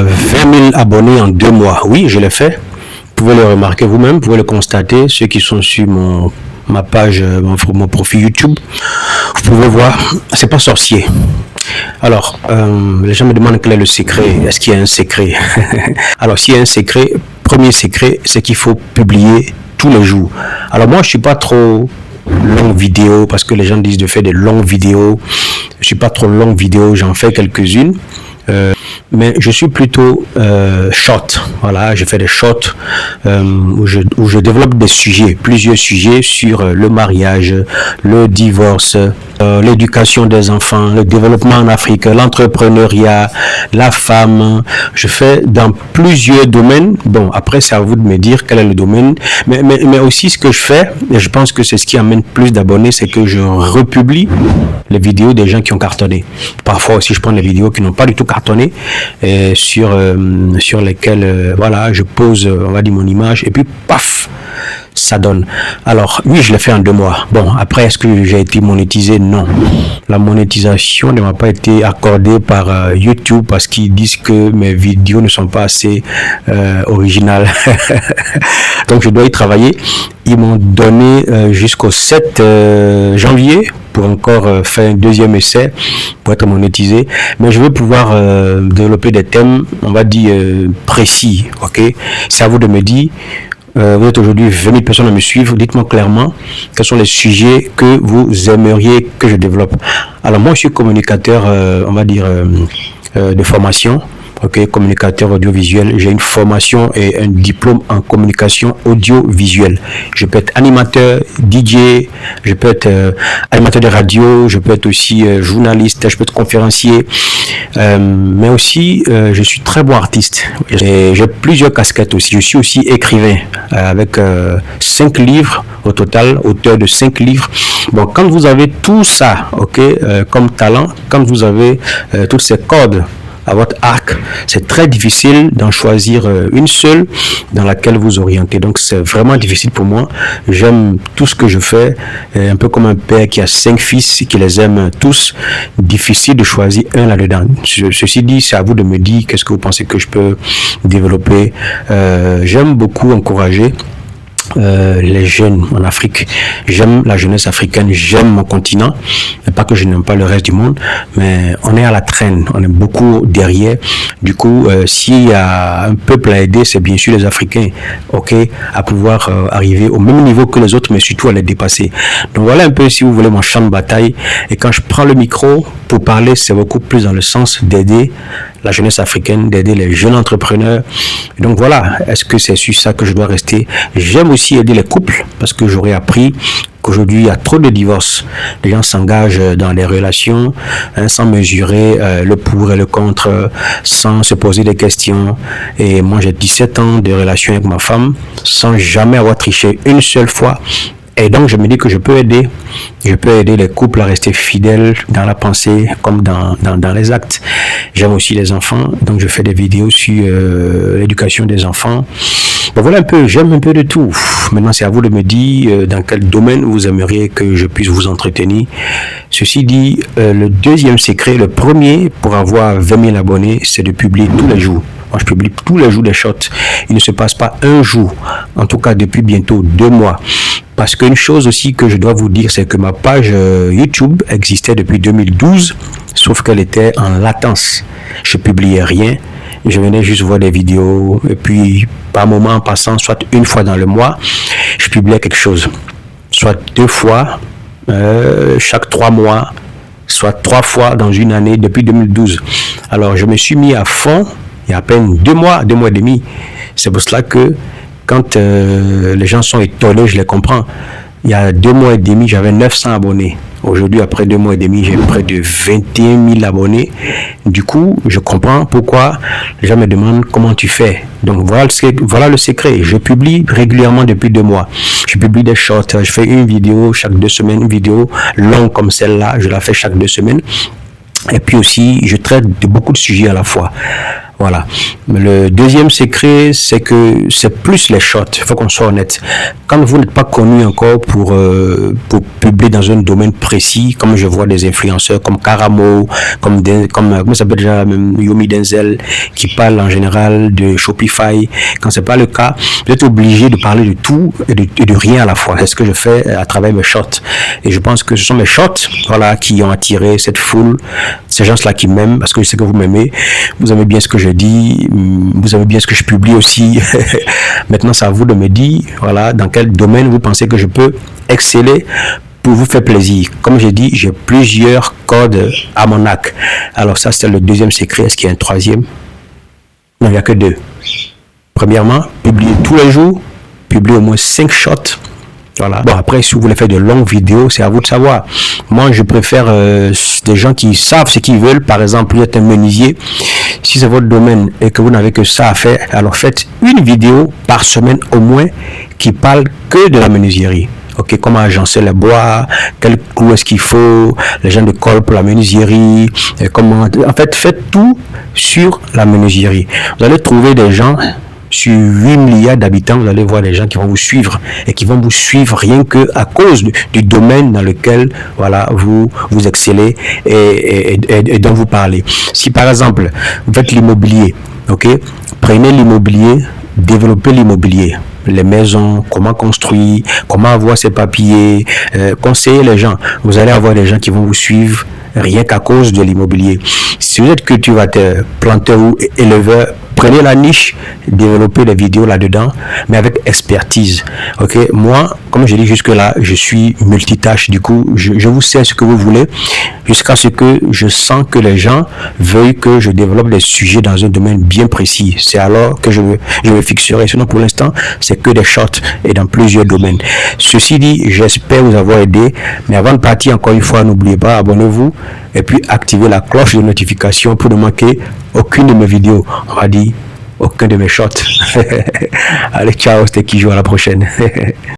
20 000 abonnés en 2 mois. Oui, je l'ai fait. Vous pouvez le remarquer vous-même, vous pouvez le constater, ceux qui sont sur ma page, mon profil YouTube. Vous pouvez voir, c'est pas sorcier. Alors, les gens me demandent quel est le secret. Est-ce qu'il y a un secret? Alors, s'il y a un secret, premier secret, c'est qu'il faut publier tous les jours. Alors, moi, je suis pas trop longue vidéo parce que les gens disent de faire des longues vidéos. Je suis pas trop longue vidéo, j'en fais quelques-unes. Mais je suis plutôt short. Voilà, je fais des shorts où je développe des sujets, plusieurs sujets sur le mariage, le divorce, l'éducation des enfants, le développement en Afrique, l'entrepreneuriat, la femme. Je fais dans plusieurs domaines. Bon, après, c'est à vous de me dire quel est le domaine. Mais aussi, ce que je fais, et je pense que c'est ce qui amène plus d'abonnés, c'est que je republie les vidéos des gens qui ont cartonné. Parfois aussi, je prends des vidéos qui n'ont pas du tout cartonné, sur lesquelles, voilà, je pose, on va dire, mon image, et puis, paf, ça donne. Alors, oui, je l'ai fait en 2 mois. Bon, après, est-ce que j'ai été monétisé? Non. La monétisation ne m'a pas été accordée par YouTube parce qu'ils disent que mes vidéos ne sont pas assez originales. Donc, je dois y travailler. Ils m'ont donné jusqu'au 7 janvier pour encore faire un deuxième essai pour être monétisé. Mais je veux pouvoir développer des thèmes, on va dire, précis. Ok? C'est à vous de me dire. Vous êtes aujourd'hui 20 000 personnes à me suivre. Dites-moi clairement quels sont les sujets que vous aimeriez que je développe. Alors moi, je suis communicateur, on va dire, de formation. Ok, communicateur audiovisuel. J'ai une formation et un diplôme en communication audiovisuelle. Je peux être animateur, DJ, je peux être animateur de radio, je peux être aussi journaliste, je peux être conférencier, mais aussi je suis très bon artiste. J'ai plusieurs casquettes aussi. Je suis aussi écrivain avec 5 livres au total, auteur de 5 livres. Bon, quand vous avez tout ça, ok, comme talent, quand vous avez toutes ces cordes à votre arc, c'est très difficile d'en choisir une seule dans laquelle vous orienter. Donc c'est vraiment difficile pour moi. J'aime tout ce que je fais, un peu comme un père qui a 5 fils et qui les aime tous. Difficile de choisir un là-dedans. Ceci dit, c'est à vous de me dire qu'est-ce que vous pensez que je peux développer. J'aime beaucoup encourager les jeunes en Afrique. J'aime la jeunesse africaine, j'aime mon continent, et pas que je n'aime pas le reste du monde, mais on est à la traîne, on est beaucoup derrière. Du coup, s'il y a un peuple à aider, c'est bien sûr les Africains, ok, à pouvoir arriver au même niveau que les autres, mais surtout à les dépasser. Donc voilà un peu, si vous voulez, mon champ de bataille. Et quand je prends le micro pour parler, c'est beaucoup plus dans le sens d'aider la jeunesse africaine, d'aider les jeunes entrepreneurs. Et donc voilà, est-ce que c'est sur ça que je dois rester? J'aime aussi aider les couples parce que j'aurais appris qu'aujourd'hui il y a trop de divorces. Les gens s'engagent dans les relations sans mesurer le pour et le contre, sans se poser des questions. Et moi j'ai 17 ans de relation avec ma femme sans jamais avoir triché une seule fois. Et donc, je me dis que je peux aider les couples à rester fidèles dans la pensée comme dans les actes. J'aime aussi les enfants, donc je fais des vidéos sur l'éducation des enfants. Donc voilà un peu, j'aime un peu de tout. Maintenant, c'est à vous de me dire dans quel domaine vous aimeriez que je puisse vous entretenir. Ceci dit, le deuxième secret, le premier pour avoir 20 000 abonnés, c'est de publier tous les jours. Moi, je publie tous les jours des shorts. Il ne se passe pas un jour, en tout cas depuis bientôt 2 mois. Parce qu'une chose aussi que je dois vous dire, c'est que ma page YouTube existait depuis 2012, sauf qu'elle était en latence. Je publiais rien. Je venais juste voir des vidéos et puis par moment en passant, soit une fois dans le mois, je publiais quelque chose. Soit 2 fois, chaque 3 mois, soit 3 fois dans une année depuis 2012. Alors je me suis mis à fond il y a à peine 2 mois, 2 mois et demi. C'est pour cela que quand les gens sont étonnés, je les comprends. Il y a 2 mois et demi, j'avais 900 abonnés. Aujourd'hui, après 2 mois et demi, j'ai près de 21 000 abonnés. Du coup, je comprends pourquoi les gens me demandent comment tu fais. Donc, voilà le secret. Je publie régulièrement depuis 2 mois. Je publie des shorts. Je fais une vidéo chaque 2 semaines, une vidéo longue comme celle-là. Je la fais chaque 2 semaines. Et puis aussi, je traite de beaucoup de sujets à la fois. Voilà. Le deuxième secret, c'est que c'est plus les shorts. Il faut qu'on soit honnête. Quand vous n'êtes pas connu encore pour publier dans un domaine précis, comme je vois des influenceurs comme Karamo, comme comment ça s'appelle déjà, Yomi Denzel, qui parlent en général de Shopify. Quand c'est pas le cas, vous êtes obligé de parler de tout et de rien à la fois. C'est ce que je fais à travers mes shorts. Et je pense que ce sont mes shorts, voilà, qui ont attiré cette foule, ces gens-là qui m'aiment, parce que je sais que vous m'aimez, vous aimez bien ce que je dis, vous aimez bien ce que je publie aussi. Maintenant, c'est à vous de me dire, voilà, dans quel domaine vous pensez que je peux exceller pour vous faire plaisir. Comme j'ai dit, j'ai plusieurs codes à mon arc. Alors ça, c'est le deuxième secret. Est-ce qu'il y a un troisième? Non, il n'y a que deux. Premièrement, publier tous les jours, publier au moins 5 shorts. Voilà. Bon, après, si vous voulez faire de longues vidéos, c'est à vous de savoir. Moi, je préfère des gens qui savent ce qu'ils veulent. Par exemple, vous êtes un menuisier. Si c'est votre domaine et que vous n'avez que ça à faire, alors faites une vidéo par semaine au moins qui parle que de la menuiserie. Ok, comment agencer les bois, quel clou est-ce qu'il faut, les gens de colle pour la menuiserie, comment... En fait, faites tout sur la menuiserie. Vous allez trouver des gens... Sur 8 milliards d'habitants, vous allez voir des gens qui vont vous suivre et qui vont vous suivre rien que à cause du domaine dans lequel voilà, vous excellez et dont vous parlez. Si par exemple, vous faites l'immobilier, ok, prenez l'immobilier, développez l'immobilier. Les maisons, comment construire, comment avoir ses papiers, conseillez les gens. Vous allez avoir des gens qui vont vous suivre rien qu'à cause de l'immobilier. Si vous êtes cultivateur, planteur ou éleveur, prenez la niche, développez des vidéos là-dedans, mais avec expertise. Ok, moi, comme je dis jusque-là, je suis multitâche. Du coup, je vous sais ce que vous voulez, jusqu'à ce que je sens que les gens veuillent que je développe des sujets dans un domaine bien précis. C'est alors que je me fixerai. Sinon, pour l'instant, c'est que des shorts et dans plusieurs domaines. Ceci dit, j'espère vous avoir aidé. Mais avant de partir, encore une fois, n'oubliez pas, abonnez-vous et puis activez la cloche de notification pour ne manquer aucune de mes vidéos. On va dire aucun de mes shorts. Allez, ciao, c'était Kijou, à la prochaine.